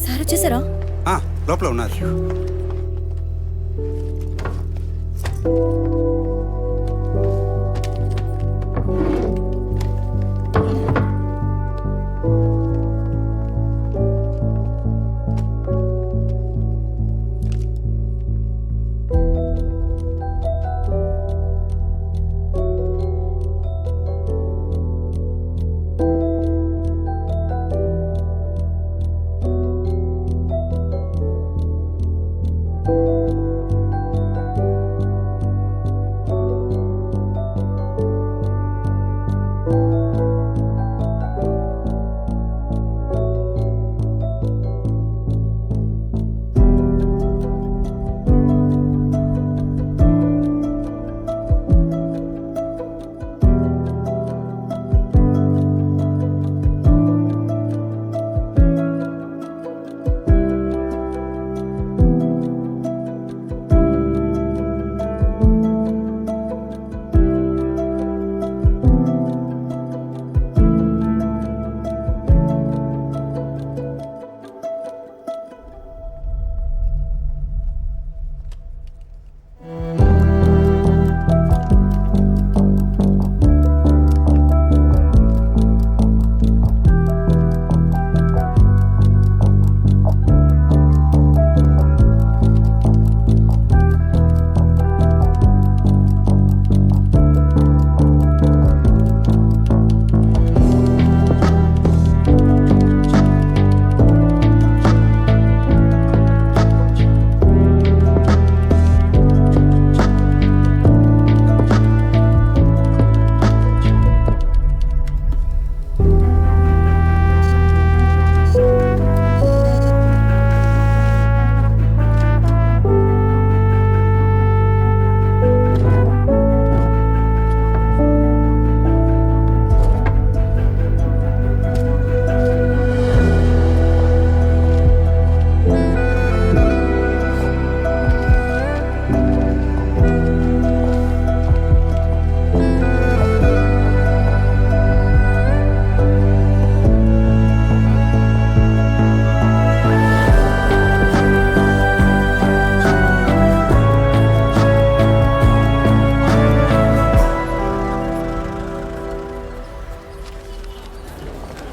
Sir వచ్చేసారా? లోపల ఉన్నారు.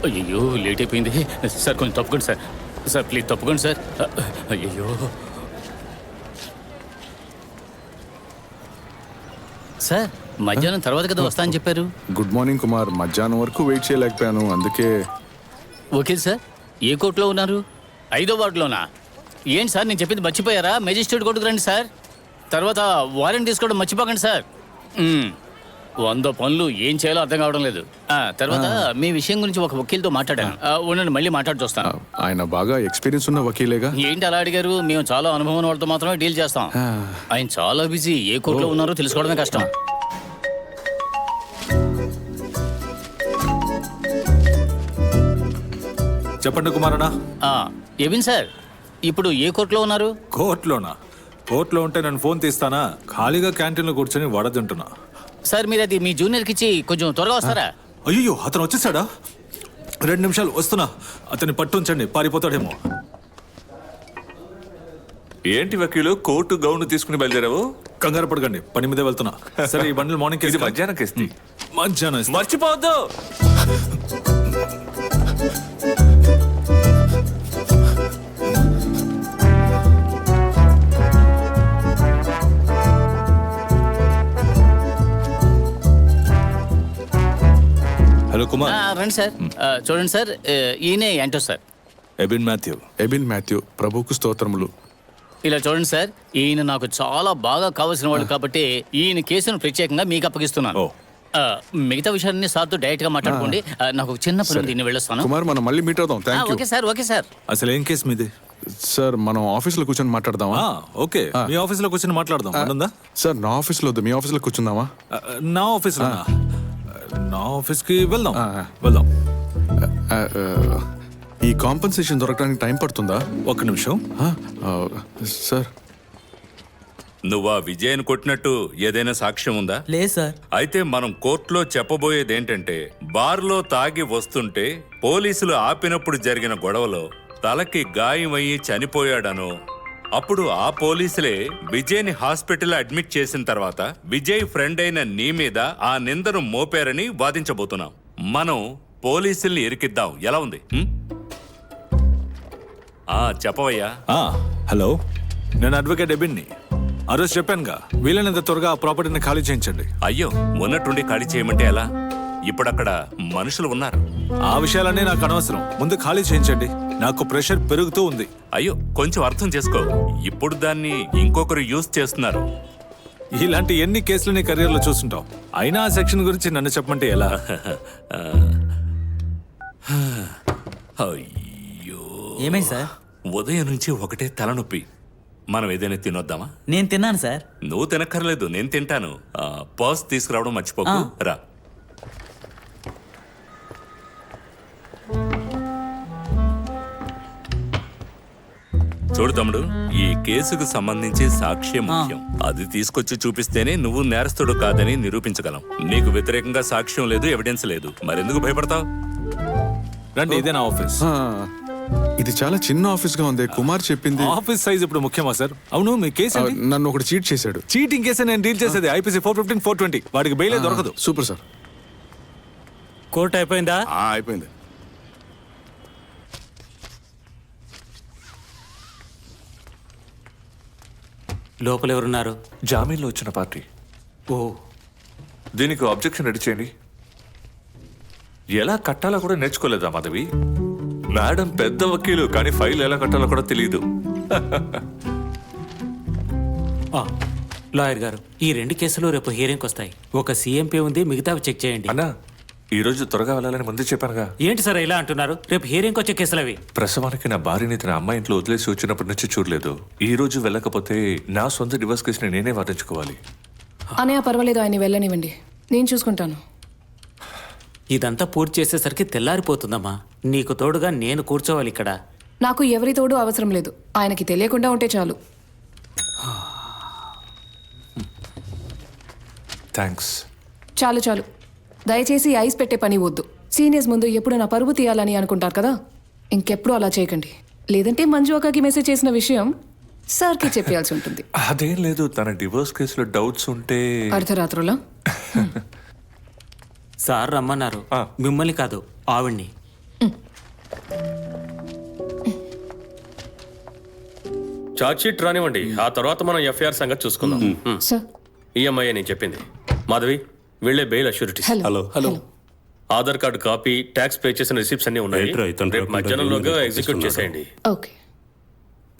అయ్యో లేట్ అయిపోయింది సార్, కొంచెం తప్పుకోండి సార్. సార్ ప్లీజ్ తప్పుకోండి సార్. అయ్యో సార్, మధ్యాహ్నం తర్వాత కదా వస్తా అని చెప్పారు. Good morning Kumar. మధ్యాహ్నం వరకు వెయిట్ చేయలేకపోయాను, అందుకే. Okay sir. ఏ కోర్టులో ఉన్నారు? 5వ వార్డులోనా? ఏంటి సార్ నేను చెప్పింది మర్చిపోయారా? మెజిస్ట్రేట్ కోర్టుకు రండి సార్. తర్వాత వారెంట్ తీసుకోవడం మర్చిపోకండి సార్. 100 పనులు ఏం చేయాలో అర్థం కావడం లేదు. తర్వాత మీ విషయం గురించి ఒక వకీల్తో మాట్లాడాను. ఉండండి, మళ్ళీ మాట్లాడి చూస్తాను. ఆయన బాగా ఎక్స్పీరియన్స్ ఉన్న వకీలేగా? ఏంటి అలా అడిగారు? మేము చాలా అనుభవం ఉన్న వాళ్ళతో మాత్రమే డీల్ చేస్తాం. ఆయన చాలా బిజీ, ఏ కోర్టులో ఉన్నారో తెలుసుకోవడమే కష్టం. చెప్పండి కుమారనా. ఎవిన్ సార్, ఇప్పుడు ఏ కోర్టులో ఉన్నారు? కోర్టులోనా? కోర్టులో ఉంటే నేను ఫోన్ తీస్తానా? ఖాళీగా క్యాంటీన్లో కూర్చొని వడదింటున్నా. సార్ మీరు అది మీ జూనియర్కి ఇచ్చి కొంచెం త్వరగా వస్తారా? అయ్యో, అతను వచ్చేసాడా? 2 నిమిషాలు వస్తున్నా. అతన్ని పట్టుంచండి, పారిపోతాడేమో. ఏంటి వకీలు, కోర్టు గౌన్ తీసుకుని బయలుదేరావు? కంగారు పడకండి, పని మీదే వెళ్తున్నా. సరే, ఈ బండిల్ మార్నింగ్ ఇది మధ్యాహ్నం కేస్తి. మధ్యాహ్నం ఇస్తా. మర్చిపోవద్దు. హలో కుమార్. రండి సార్. చూడండి సార్, ఈయనే యాంటో సార్. ఎబిన్ మాథ్యూ. ప్రభువుకు స్తోత్రములు. ఇలా చూడండి సార్, ఈయన నాకు చాలా బాగా కావాల్సిన వాడు కాబట్టి ఈయన కేసును ప్రత్యేకంగా మీకు అప్పగిస్తున్నాను. మిగతా విషయాన్ని సార్తో డైరెక్ట్ గా మాట్లాడుకోండి. నాకు ఒక చిన్న పని, దీన్ని వెళ్ళొస్తాను. కుమార్, మనం మళ్ళీ మీట్ అవుదాం. Thank you. Okay sir. Okay sir. అసలు ఏం కేసు మీది? సార్, మనం ఆఫీస్లో కూర్చొని మాట్లాడదామా? ఓకే, మీ ఆఫీస్లో కూర్చొని మాట్లాడదాం. ఉందా సార్? నా ఆఫీస్లో వద్దు, మీ ఆఫీస్లో కూర్చుందామా? నా ఆఫీస్లో? నా ఆఫీస్కి వెళ్దాం. ఈ కాంపెన్సేషన్ దొరకడానికి టైం పడుతుందా? 1 నిమిషం. సార్, నువ్వు ఆ విజయ్ని కొట్టినట్టు ఏదైనా సాక్ష్యం ఉందా? లేదు సార్. అయితే మనం కోర్టులో చెప్పబోయేది ఏంటంటే బార్లో తాగి వస్తుంటే పోలీసులు ఆపినప్పుడు జరిగిన గొడవలో తలకి గాయమయ్యి చనిపోయాడనో, అప్పుడు ఆ పోలీసులే విజయ్ని హాస్పిటల్లో అడ్మిట్ చేసిన తర్వాత విజయ్ ఫ్రెండ్ అయిన నీ మీద ఆ నిందను మోపారని వాదించబోతున్నాం. మనం పోలీసుల్ని ఇరికిద్దాం. ఎలా ఉంది? చెప్పవయ్యా. హలో, నేను అడ్వకేట్ ఎబిన్ని. ఆ రోజు చెప్పానుగా, వీలైనంత త్వరగా ఆ ప్రాపర్టీని ఖాళీ చేయించండి. అయ్యో, ఉన్నట్టుండి ఖాళీ చేయమంటే ఎలా? ఇప్పుడు అక్కడ మనుషులు ఉన్నారు. ఆ విషయాలన్నీ నాకు అనవసరం. ముందు ఖాళీ చేయించండి. నాకు ప్రెషర్ పెరుగుతూ ఉంది. అయ్యో, కొంచెం అర్థం చేసుకో. ఇప్పుడు దాన్ని ఇంకొకరు యూజ్ చేస్తున్నారు. ఇలాంటి ఎన్ని కేసులు నీ కెరీర్లో చూస్తుంటావు. అయినా ఆ సెక్షన్ గురించి నన్ను చెప్పమంటే ఎలా? అయ్యో, ఏమైంది సార్? ఉదయం నుంచి ఒకటే తలనొప్పి. మనం ఏదైనా తినొద్దామా? నేను తిన్నాను సార్. నువ్వు తినక్కర్లేదు, నేను తింటాను. పర్స్ తీసుకురావడం మర్చిపోకు. రా. చూడు తమ్ముడు, ఈ కేసుకు సంబంధించి సాక్ష్యం ముఖ్యం. అది తీసుకొచ్చి చూపిస్తేనే నువ్వు నేరస్తుడు కాదని నిరూపించగలం. నీకు వ్యతిరేకంగా సాక్ష్యం లేదు, ఎవిడెన్స్ లేదు, మరెందుకు భయపడతావు? రండి, ఇదే నా ఆఫీస్. ఇది చాలా చిన్న ఆఫీస్ గా ఉంది. కుమార్ చెప్పింది. ఆఫీస్ సైజ్ ఇప్పుడు ముఖ్యమా సార్? అవును, మీ కేసు ఏంటి? నన్ను ఒకటి చీట్ చేశాడు. చీటింగ్ కేసు నేను డీల్ చేసేది ఐపీసీ 415, 420. వాడికి బెయిలే దొరకదు. Super sir. కోర్టు అయిపోయిందా? అయిపోయింది. లోపల ఎవరున్నారు? జామీన్లో వచ్చిన పార్టీ. ఓ, దీనికి అబ్జెక్షన్ రెడీ చేయండి. ఎలా కట్టాలో కూడా నేర్చుకోలేదా మాధవి? మేడం పెద్ద వకీలు, కానీ ఫైల్ ఎలా కట్టాలో కూడా తెలియదు. లాయర్ గారు, ఈ 2 కేసులు రేపు హియరింగ్కి వస్తాయి. ఒక సీఎంపీ ఉంది, మిగతావి చెక్ చేయండి. అన్నా, ఈ రోజు త్వరగా వెళ్ళాలని ముందే చెప్పానుగా. ఏంటి సార్ ఇలా అంటున్నారు? రేపు హియరింగ్కి వచ్చే కేసులు అవి. ప్రసవానికి నా భార్యని తన అమ్మాయి ఇంట్లో వదిలేసి వచ్చినప్పటి నుంచి చూడలేదు. ఈ రోజు వెళ్ళకపోతే నా సొంత డివోర్స్ కేసుని నేనే వాదించుకోవాలి. అనే పర్వాలేదు, ఆయన వెళ్ళనివ్వండి, నేను చూసుకుంటాను. ఇదంతా పూర్తి చేసేసరికి తెల్లారిపోతుందమ్మా. నీకు తోడుగా నేను కూర్చోవాలి ఇక్కడ. నాకు ఎవరి తోడు అవసరం లేదు, ఆయనకి తెలియకుండా ఉంటే చాలు. థ్యాంక్స్. చాలు చాలు, దయచేసి ఐస్ పెట్టే పని వద్దు. సీనియర్స్ ముందు ఎప్పుడు నా పరువు తీయాలని అనుకుంటారు కదా, ఇంకెప్పుడు అలా చేయకండి. లేదంటే మంజు అక్కకి మెసేజ్ చేసిన విషయం సార్కి చెప్పాల్సి ఉంటుంది. అదేం లేదు, తన డివోర్స్ కేసులో డౌట్స్ ఉంటే. అర్ధరాత్రులా? సార్ రమ్మన్నారు. మిమ్మల్ని కాదు, ఆవిడ్ని. చార్జ్ షీట్ రానివ్వండి, ఆ తర్వాత మనం ఎఫ్ఐఆర్ సంగతి చూసుకుందాం. సార్, ఈఎంఐ నేను చెప్పింది. మాధవి, వీళ్ళే bail assurities. Hello hello. Aadhaar card copy, tax pay చేసిన రిసిప్ట్స్ అన్ని ఉన్నాయి. రేపు మధ్యాహ్నంలోగా ఎగ్జిక్యూట్ చేసేయండి. ఓకే.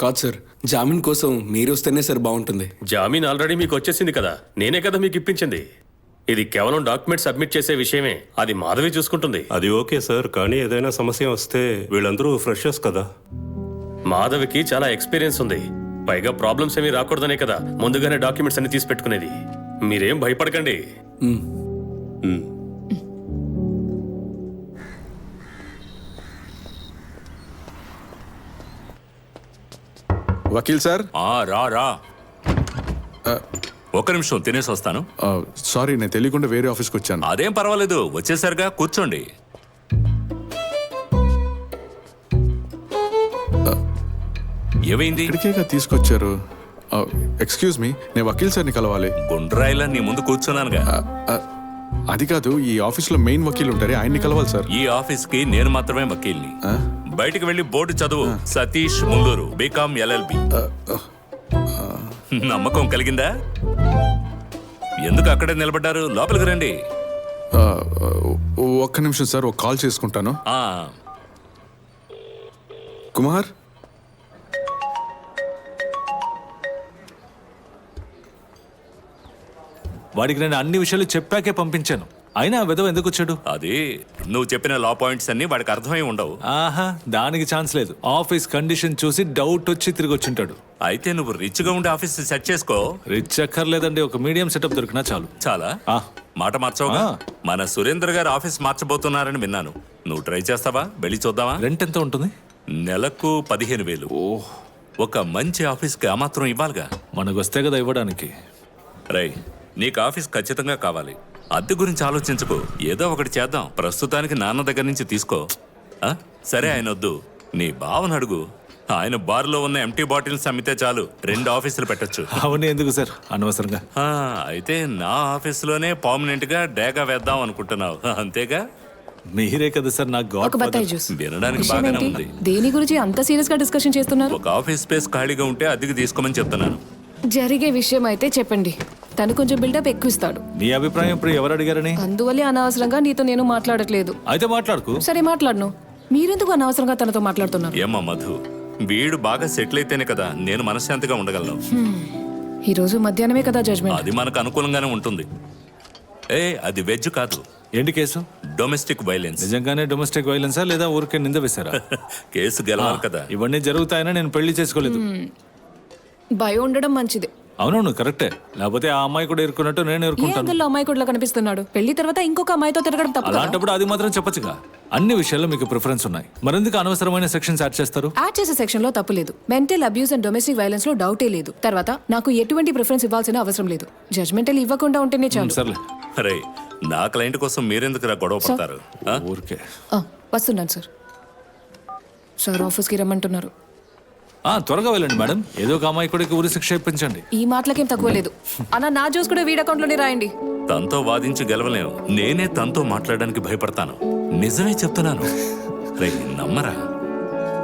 కాదు సార్, జామీన్ కోసం మీరు వస్తేనే సార్ బాగుంటుంది. జామీన్ ఆల్రెడీ మీకు వచ్చేసింది కదా, నేనే కదా మీకు ఇప్పించింది. ఇది కేవలం డాక్యుమెంట్ సబ్మిట్ చేసే విషయమే, అది మాధవి చూసుకుంటుంది. అది ఓకే సార్, కానీ ఏదైనా సమస్య వస్తే వీళ్ళందరూ ఫ్రెషర్స్ కదా. మాధవికి చాలా ఎక్స్పీరియన్స్ ఉంది, పైగా ప్రాబ్లమ్స్ ఏమీ రాకూడదనే కదా ముందుగానే డాక్యుమెంట్స్ అన్ని తీసి పెట్టుకునేది. మీరేం భయపడకండి. వకీల్ సార్. రా రా, ఒక్క నిమిషం తినేసి వస్తాను. సారీ, నేను తెలియకుండా వేరే ఆఫీస్కి వచ్చాను. అదేం పర్వాలేదు, వచ్చేసరిగా కూర్చోండి. ఏమైంది? ఇక్కడికేగా తీసుకొచ్చారు. ఎక్స్క్యూజ్ మీ, నేను వకీల్ సార్ని కలవాలి. గుండ్రాయిలా నీ ముందు కూర్చున్నానుగా. అది కాదు, ఈ ఆఫీస్లో మెయిన్ వకీల్ ఉంటారే, ఆయన్ని కలవాలి సార్. ఈ ఆఫీస్కి నేను మాత్రమే వకీల్ని. బయటికి వెళ్ళి బోర్డు చదువు. Satish Mulluru, BCom LLB. నమ్మకం కలిగిందా? ఎందుకు అక్కడే నిలబడ్డారు? లోపలికి రండి. ఒక్క నిమిషం సార్, ఒక కాల్ చేసుకుంటాను. కుమార్, వాడికి నేను అన్ని విషయాలు చెప్పాకే పంపించాను. అయినా విధవ ఎందుకు వచ్చాడు? అది నువ్వు చెప్పిన లా పాయింట్స్ అన్ని వాడికి అర్థమై ఉండవు. ఆహా, దానికి ఛాన్స్ లేదు. ఆఫీస్ కండిషన్ చూసి డౌట్ వచ్చి తిరిగి వచ్చింటాడు. అయితే నువ్వు రిచ్ గా ఉండే ఆఫీస్ సెట్ చేసుకో. రిచ్ అక్కర్లేదండి, ఒక మీడియం సెటప్ దొరికినా చాలు. చాలా మాట మార్చవుగా. మన సురేంద్ర గారు ఆఫీస్ మార్చబోతున్నారని విన్నాను. నువ్వు ట్రై చేస్తావా? వెళ్ళి చూద్దామా? రెంట్ ఎంత ఉంటుంది? నెలకు 15,000. ఒక మంచి ఆఫీస్కి ఆ మాత్రం ఇవ్వాలిగా. మనకు వస్తే కదా ఇవ్వడానికి. రై, నీకు ఆఫీస్ ఖచ్చితంగా కావాలి. అద్దె గురించి ఆలోచించుకో, ఏదో ఒకటి చేద్దాం. ప్రస్తుతానికి నాన్న దగ్గర నుంచి తీసుకో. ఆ? సరే, ఆయన వద్దు, నీ బావను అడుగు. ఆయన బార్లో ఉన్న ఎంటీ బాటిల్స్ అమ్మితే చాలు, 2 ఆఫీసులు పెట్టొచ్చు. అవన్నీ ఎందుకు సార్ అనవసరంగా? అయితే నా ఆఫీసులోనే పర్మనెంట్ గా డేగా వేద్దాం అనుకుంటున్నావు, అంతేగా? మీరే కదా సార్ నాకు గాడ్ ఒక బత్తాయి జ్యూస్. వినడానికి విషయం బాగానే ఏంటి? ఉంది. దేని గురించి అంత సీరియస్ గా డిస్కషన్ చేస్తున్నారు? ఒక ఆఫీస్ స్పేస్ ఖాళీగా ఉంటే అద్దెకి తీసుకోమని చెప్తున్నాను. జరిగే విషయం అయితే చెప్పండి. తను కొంచెం బిల్డప్ ఎక్కువ ఇస్తాడు. నీ అభిప్రాయం ఇప్పుడు ఎవరు అడిగారని? అందువల్లే అనవసరంగా నీతో నేను మాట్లాడట్లేదు. అయితే మాట్లాడుకు. సరే, మాట్లాడను. మీరెందుకు అనవసరంగా తనతో మాట్లాడుతున్నారు? ఏమ్మా మధు, వీడు బాగా సెటిల్ అయితేనే కదా నేను మనశ్శాంతిగా ఉండగలను. ఈ రోజు మధ్యాహ్నమే కదా జడ్జ్మెంట్. అది మనకు అనుకూలంగానే ఉంటుంది. అది వెజ్ కాదు, ఏంటి కేసు? Domestic violence. నిజంగానే డొమెస్టిక్ వైలెన్సా లేదా ఊరికే నింద వేశారా? కేసు గెలవాలి కదా. ఇవన్నీ జరుగుతాయని నేను పెళ్లి చేసుకోలేదు. భయం ఉండడం మంచిది. అవునవును, కరెక్టే. లేకపోతే ఆ అమ్మాయి కూడా ఇరుక్కున్నట్టు నేను ఏ ఇరుక్కుంటాను. యాంగిల్లో అమ్మాయి కూడా కనిపిస్తున్నాడు? పెళ్లి తర్వాత ఇంకొక అమ్మాయితో తిరగడం తప్పు కదా? అలాంటప్పుడు అది మాత్రం చెప్పొచ్చుగా. అన్ని విషయాల్లో మీకు ప్రిఫరెన్స్ ఉన్నాయి, మరెందుకు అనవసరమైన సెక్షన్స్ యాడ్ చేస్తారు? యాడ్ చేసే సెక్షన్ లో తప్పు లేదు. Mental abuse and domestic violence లో డౌటే లేదు. తర్వాత నాకు ఎటువంటి ప్రిఫరెన్స్ ఇవ్వాల్సిన అవసరం లేదు. జడ్జ్మెంటల్ ఇవ్వకుండా ఉంటేనే చాలు. సర్లే. రే, నా క్లయింట్ కోసం మీరెందుకు గొడవ పడతారు? ఊరికే. వస్తున్నాను సార్. సార్ ఆఫీస్కి రమ్మంటున్నారు. త్వరగా వెళ్ళండి మేడం. ఏదో ఒక అమ్మాయి కూడా ఊరి శిక్ష ఇప్పించండి. ఈ మాటలకేం తక్కువ లేదు. అన్న, నా జ్యూస్ కూడా వీడి అకౌంట్ లోనే రాయండి. తనతో వాదించి గెలవలేము. నేనే తనతో మాట్లాడడానికి భయపడతాను. నిజమే చెప్తున్నాను. రే, నమ్మరా?